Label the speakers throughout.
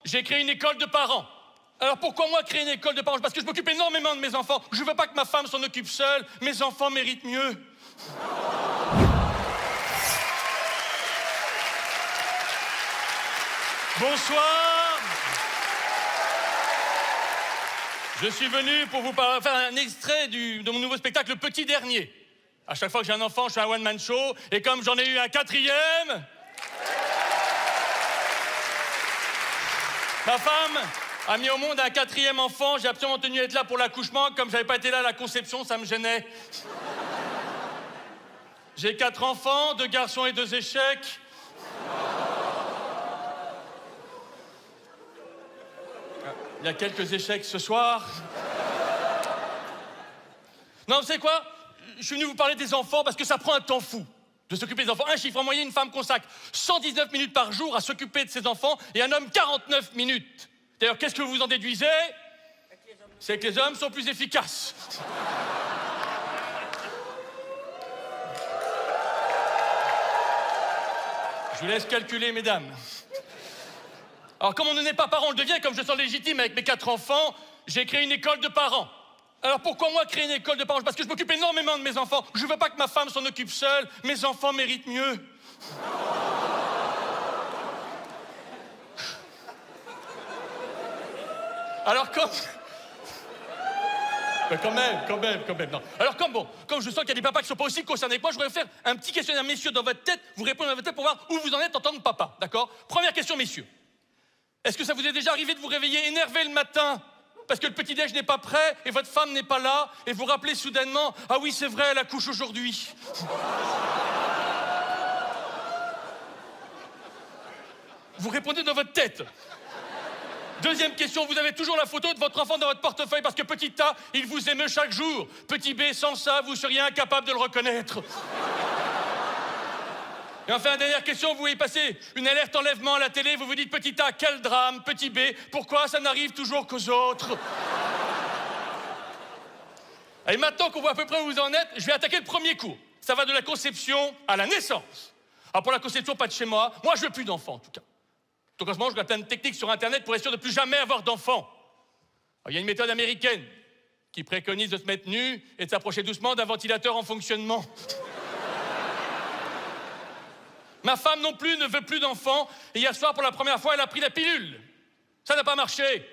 Speaker 1: j'ai créé une école de parents. Alors pourquoi moi créer une école de parents? Parce que je m'occupe énormément de mes enfants. Je veux pas que ma femme s'en occupe seule. Mes enfants méritent mieux. Bonsoir. Je suis venu pour vous faire un extrait de mon nouveau spectacle, Le Petit Dernier. À chaque fois que j'ai un enfant, je fais un one-man show. Et comme j'en ai eu un quatrième, ma femme a mis au monde un quatrième enfant. J'ai absolument tenu à être là pour l'accouchement. Comme j'avais pas été là à la conception, ça me gênait. J'ai 4 enfants, 2 garçons et 2 échecs. Il y a quelques échecs ce soir. Non, vous savez quoi? Je suis venu vous parler des enfants parce que ça prend un temps fou de s'occuper des enfants. Un chiffre en moyenne, une femme consacre 119 minutes par jour à s'occuper de ses enfants et un homme 49 minutes. D'ailleurs, qu'est-ce que vous en déduisez? C'est que les hommes sont plus efficaces. Je vous laisse calculer, mesdames. Alors, comme on ne n'est pas parent, on le devient, comme je sens légitime avec mes 4 enfants, j'ai créé une école de parents. Alors, pourquoi moi créer une école de parents? Parce que je m'occupe énormément de mes enfants. Je veux pas que ma femme s'en occupe seule. Mes enfants méritent mieux. Alors, quand même, non. Alors, comme je sens qu'il y a des papas qui sont pas aussi concernés que moi, je voudrais faire un petit questionnaire, messieurs, dans votre tête. Vous répondez dans votre tête pour voir où vous en êtes en tant que papa, d'accord? Première question, messieurs. Est-ce que ça vous est déjà arrivé de vous réveiller énervé le matin parce que le petit-déj n'est pas prêt et votre femme n'est pas là et vous rappelez soudainement « Ah oui, c'est vrai, elle accouche aujourd'hui ». Vous répondez dans votre tête. Deuxième question, vous avez toujours la photo de votre enfant dans votre portefeuille parce que petit A, il vous émeut chaque jour. Petit B, sans ça, vous seriez incapable de le reconnaître. Et enfin, dernière question, vous voyez passer une alerte enlèvement à la télé, vous vous dites petit A, quel drame, petit B, pourquoi ça n'arrive toujours qu'aux autres? Et maintenant qu'on voit à peu près où vous en êtes, je vais attaquer le premier cours. Ça va de la conception à la naissance. Alors pour la conception, pas de chez moi. Moi, je veux plus d'enfants, en tout cas. Donc en ce moment, je regarde plein de techniques sur Internet pour être sûr de ne plus jamais avoir d'enfants. Il y a une méthode américaine qui préconise de se mettre nu et de s'approcher doucement d'un ventilateur en fonctionnement. Ma femme non plus ne veut plus d'enfants. Et hier soir, pour la première fois, elle a pris la pilule. Ça n'a pas marché.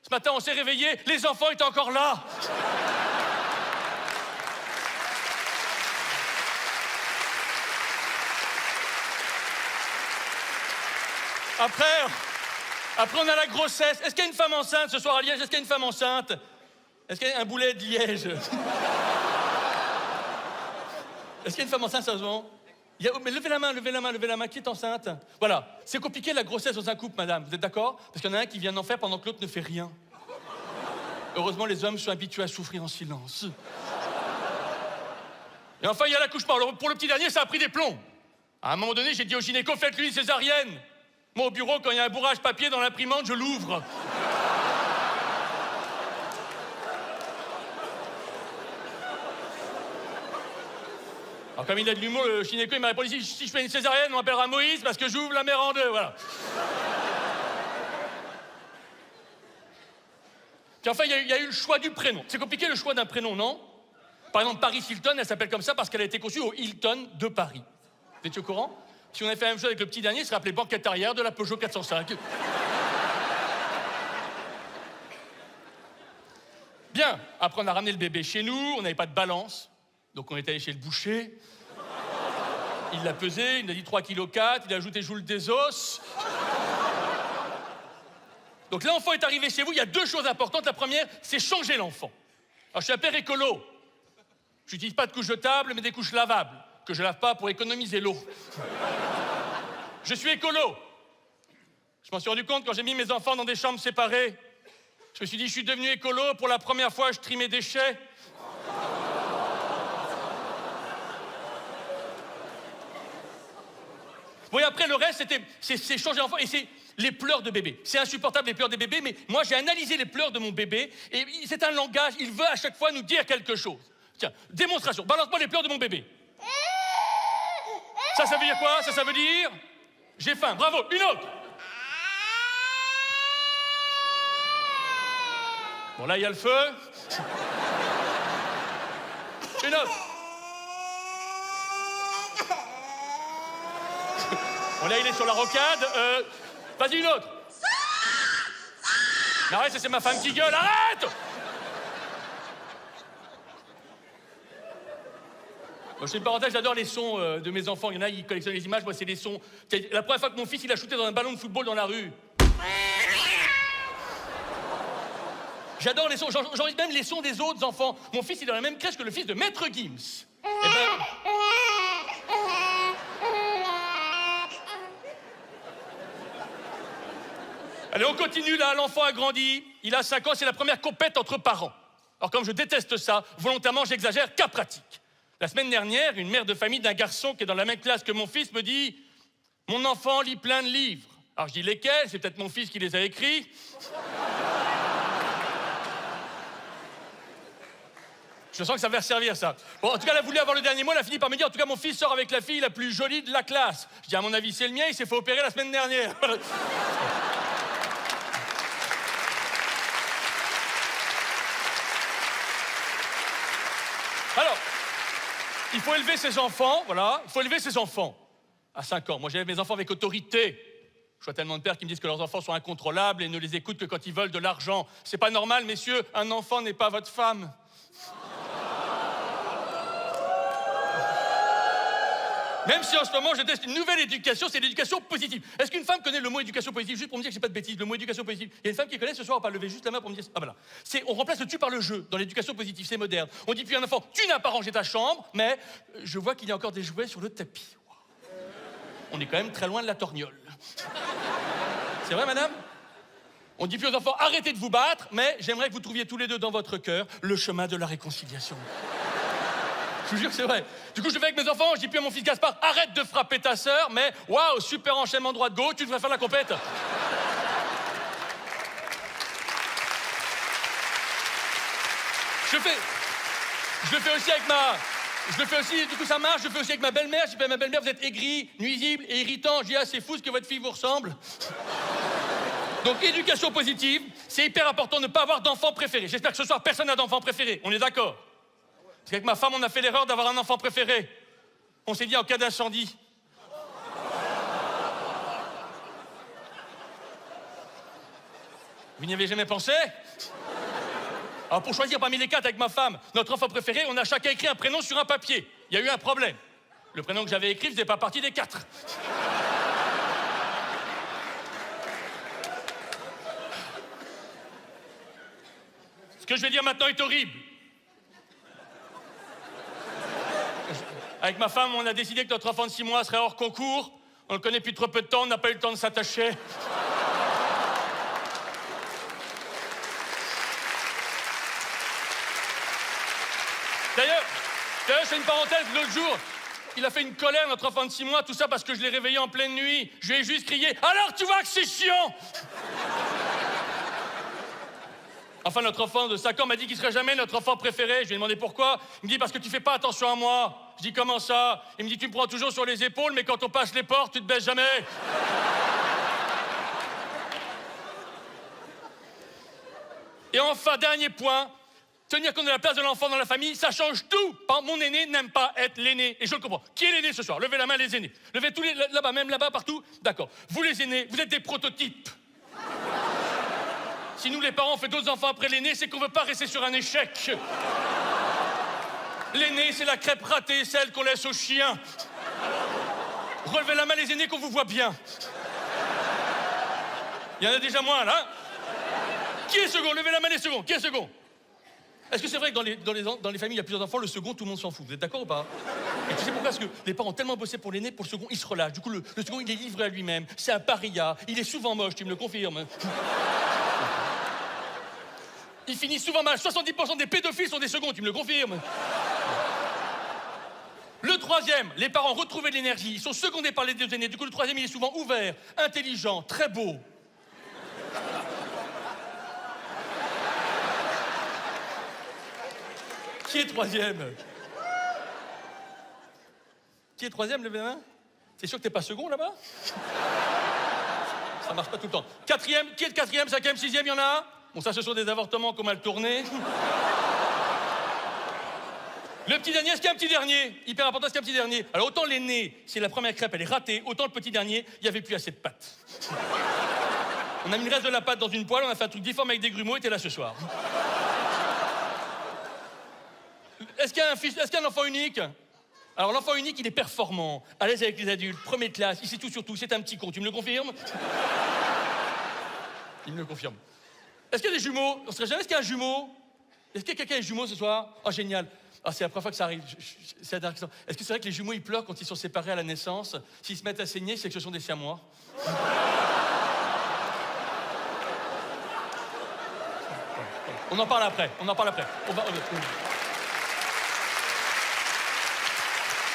Speaker 1: Ce matin, on s'est réveillés, les enfants étaient encore là. Après, on a la grossesse. Est-ce qu'il y a une femme enceinte ce soir à Liège? Est-ce qu'il y a une femme enceinte? Est-ce qu'il y a un boulet de Liège? Est-ce qu'il y a une femme enceinte, sérieusement? Mais levez la main, qui est enceinte? Voilà, c'est compliqué la grossesse dans un couple, madame, vous êtes d'accord? Parce qu'il y en a un qui vient d'en faire pendant que l'autre ne fait rien. Heureusement, les hommes sont habitués à souffrir en silence. Et enfin, il y a l'accouchement. Alors, pour le petit dernier, ça a pris des plombs. À un moment donné, j'ai dit au gynéco, faites-lui une césarienne. Moi, au bureau, quand il y a un bourrage papier dans l'imprimante, je l'ouvre. Alors, comme il a de l'humour, le gynéco, il m'a répondu, si je fais une césarienne, on m'appellera Moïse parce que j'ouvre la mer en deux, voilà. Puis enfin, il y a eu le choix du prénom. C'est compliqué, le choix d'un prénom, non? Par exemple, Paris Hilton, elle s'appelle comme ça parce qu'elle a été conçue au Hilton de Paris. Vous étiez au courant? Si on avait fait la même chose avec le petit dernier, il serait appelé banquette arrière de la Peugeot 405. Bien, après on a ramené le bébé chez nous, on n'avait pas de balance, donc on est allé chez le boucher. Il l'a pesé, il nous a dit 3,4 kg, il a ajouté joule des os. Donc l'enfant est arrivé chez vous, il y a 2 choses importantes. La première, c'est changer l'enfant. Alors je suis un père écolo. Je n'utilise pas de couches jetables, mais des couches lavables, que je lave pas pour économiser l'eau. Je suis écolo. Je m'en suis rendu compte quand j'ai mis mes enfants dans des chambres séparées. Je me suis dit, je suis devenu écolo, pour la première fois, je trie mes déchets. Bon, et après, le reste, c'est changer l'enfant, et c'est les pleurs de bébé. C'est insupportable, les pleurs des bébés, mais moi, j'ai analysé les pleurs de mon bébé, et c'est un langage, il veut à chaque fois nous dire quelque chose. Tiens, démonstration, balance-moi les pleurs de mon bébé. Ça veut dire quoi? Ça veut dire... J'ai faim, bravo, une autre. Bon, là, il y a le feu. Une autre. Bon, là, il est sur la rocade. Vas-y, une autre. Mais arrête, c'est ma femme qui gueule. Arrête! Moi, je fais une parenthèse, j'adore les sons de mes enfants. Il y en a, ils collectionnent les images. Moi, c'est les sons. La première fois que mon fils, il a shooté dans un ballon de football dans la rue. J'adore les sons. J'enregistre même les sons des autres enfants. Mon fils, il est dans la même crèche que le fils de Maître Gims. Eh ben... Allez, on continue, là. L'enfant a grandi. Il a 5 ans. C'est la première compète entre parents. Alors, comme je déteste ça, volontairement, j'exagère, cas pratique. La semaine dernière, une mère de famille d'un garçon qui est dans la même classe que mon fils me dit « Mon enfant lit plein de livres. » Alors je dis « Lesquels ? C'est peut-être mon fils qui les a écrits. » Je sens que ça va servir, ça. Bon, en tout cas, elle a voulu avoir le dernier mot. Elle a fini par me dire « En tout cas, mon fils sort avec la fille la plus jolie de la classe. » Je dis « À mon avis, c'est le mien. Il s'est fait opérer la semaine dernière. » Alors... Il faut élever ses enfants, voilà. Il faut élever ses enfants. À 5 ans. Moi, j'élève mes enfants avec autorité. Je vois tellement de pères qui me disent que leurs enfants sont incontrôlables et ne les écoutent que quand ils veulent de l'argent. C'est pas normal, messieurs. Un enfant n'est pas votre femme. Même si en ce moment, je teste une nouvelle éducation, c'est l'éducation positive. Est-ce qu'une femme connaît le mot éducation positive? Juste pour me dire que j'ai pas de bêtises, le mot éducation positive. Il y a une femme qui connaît ce soir, on va lever juste la main pour me dire... Ah voilà. On remplace le tu par le je dans l'éducation positive, c'est moderne. On dit plus à un enfant, tu n'as pas rangé ta chambre, mais je vois qu'il y a encore des jouets sur le tapis. Wow. On est quand même très loin de la torgnole. C'est vrai, madame? On dit plus aux enfants, arrêtez de vous battre, mais j'aimerais que vous trouviez tous les deux dans votre cœur le chemin de la réconciliation. Je vous jure, c'est vrai. Du coup, je vais avec mes enfants, je dis plus à mon fils Gaspard, arrête de frapper ta sœur, mais waouh, super enchaînement droite-gauche, tu devrais faire la compète. Je le fais aussi avec ma... Je le fais aussi, du coup ça marche, je le fais aussi avec ma belle-mère. Je dis à ma belle-mère, vous êtes aigri, nuisible et irritant. Je dis, ah, c'est fou ce que votre fille vous ressemble. Donc, éducation positive, c'est hyper important de ne pas avoir d'enfant préféré. J'espère que ce soir, personne n'a d'enfant préféré. On est d'accord? Parce qu'avec ma femme, on a fait l'erreur d'avoir un enfant préféré. On s'est dit en cas d'incendie. Vous n'y avez jamais pensé? Alors pour choisir parmi les 4 avec ma femme, notre enfant préféré, on a chacun écrit un prénom sur un papier. Il y a eu un problème. Le prénom que j'avais écrit faisait pas partie des 4. Ce que je vais dire maintenant est horrible. Avec ma femme, on a décidé que notre enfant de 6 mois serait hors concours. On le connaît depuis trop peu de temps, on n'a pas eu le temps de s'attacher. D'ailleurs, c'est une parenthèse, l'autre jour, il a fait une colère, notre enfant de 6 mois, tout ça parce que je l'ai réveillé en pleine nuit. Je lui ai juste crié « Alors tu vois que c'est chiant !» Enfin, notre enfant de 5 ans m'a dit qu'il serait jamais notre enfant préféré. Je lui ai demandé pourquoi. Il me dit parce que tu fais pas attention à moi. Je dis comment ça? Il me dit tu me prends toujours sur les épaules, mais quand on passe les portes, tu te baisses jamais. Et enfin, dernier point, tenir compte de la place de l'enfant dans la famille, ça change tout. Mon aîné n'aime pas être l'aîné, et je le comprends. Qui est l'aîné ce soir? Levez la main les aînés. Levez tous les là-bas, même là-bas, partout. D'accord. Vous les aînés, vous êtes des prototypes. Si nous, les parents, on fait d'autres enfants après l'aîné, c'est qu'on veut pas rester sur un échec. L'aîné, c'est la crêpe ratée, celle qu'on laisse aux chiens. Relevez la main les aînés qu'on vous voit bien. Il y en a déjà moins, là. Qui est second? Levez la main les seconds. Qui est second? Est-ce que c'est vrai que dans les familles, il y a plusieurs enfants, le second, tout le monde s'en fout? Vous êtes d'accord ou pas? Et tu sais pourquoi? Parce que les parents ont tellement bossé pour l'aîné, pour le second, il se relâche. Du coup, le second, il est livré à lui-même. C'est un paria. Il est souvent moche, tu me le confirmes. Il finit souvent mal. 70% des pédophiles sont des seconds, tu me le confirmes. Le troisième, les parents retrouvaient de l'énergie. Ils sont secondés par les deux aînés. Du coup, le troisième, il est souvent ouvert, intelligent, très beau. Qui est troisième? Qui est troisième, levez la main? C'est sûr que t'es pas second, là-bas? Ça marche pas tout le temps. Quatrième, qui est le quatrième, cinquième, sixième, il y en a un? Bon, ça, ce sont des avortements qu'on mal tournés. Le petit dernier, est-ce qu'il y a un petit dernier? Hyper important, est-ce qu'il y a un petit dernier? Alors, autant l'aîné, si la première crêpe, elle est ratée, autant le petit dernier, il n'y avait plus assez de pâte. On a mis le reste de la pâte dans une poêle, on a fait un truc difforme avec des grumeaux, et t'es là ce soir. Est-ce qu'il y a un fils, est-ce qu'il y a un enfant unique? Alors, l'enfant unique, il est performant, à l'aise avec les adultes, première classe, il sait tout sur tout, c'est un petit con, tu me le confirmes? Il me le confirme. Est-ce qu'il y a des jumeaux? On serait jamais, est-ce qu'il y a un jumeau? Est-ce qu'il y a quelqu'un qui a un jumeau ce soir? Oh, génial. Ah, c'est la première fois que ça arrive. C'est intéressant. Est-ce que c'est vrai que les jumeaux, ils pleurent quand ils sont séparés à la naissance? S'ils se mettent à saigner, c'est que ce sont des siamois. On en parle après, on en parle après.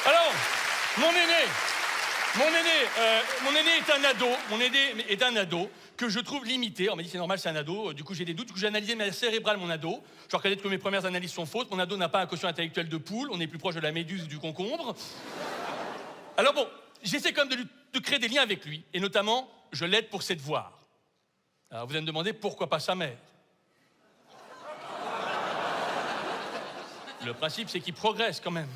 Speaker 1: Alors, mon aîné est un ado, est un ado que je trouve limité. On m'a dit c'est normal, c'est un ado. Du coup, j'ai des doutes. Du coup, j'ai analysé ma cérébrale, mon ado. Je reconnais que mes premières analyses sont fausses. Mon ado n'a pas un quotient intellectuel de poule. On est plus proche de la méduse ou du concombre. Alors bon, j'essaie quand même de créer des liens avec lui. Et notamment, je l'aide pour ses devoirs. Alors, vous allez me demander pourquoi pas sa mère. Le principe, c'est qu'il progresse quand même.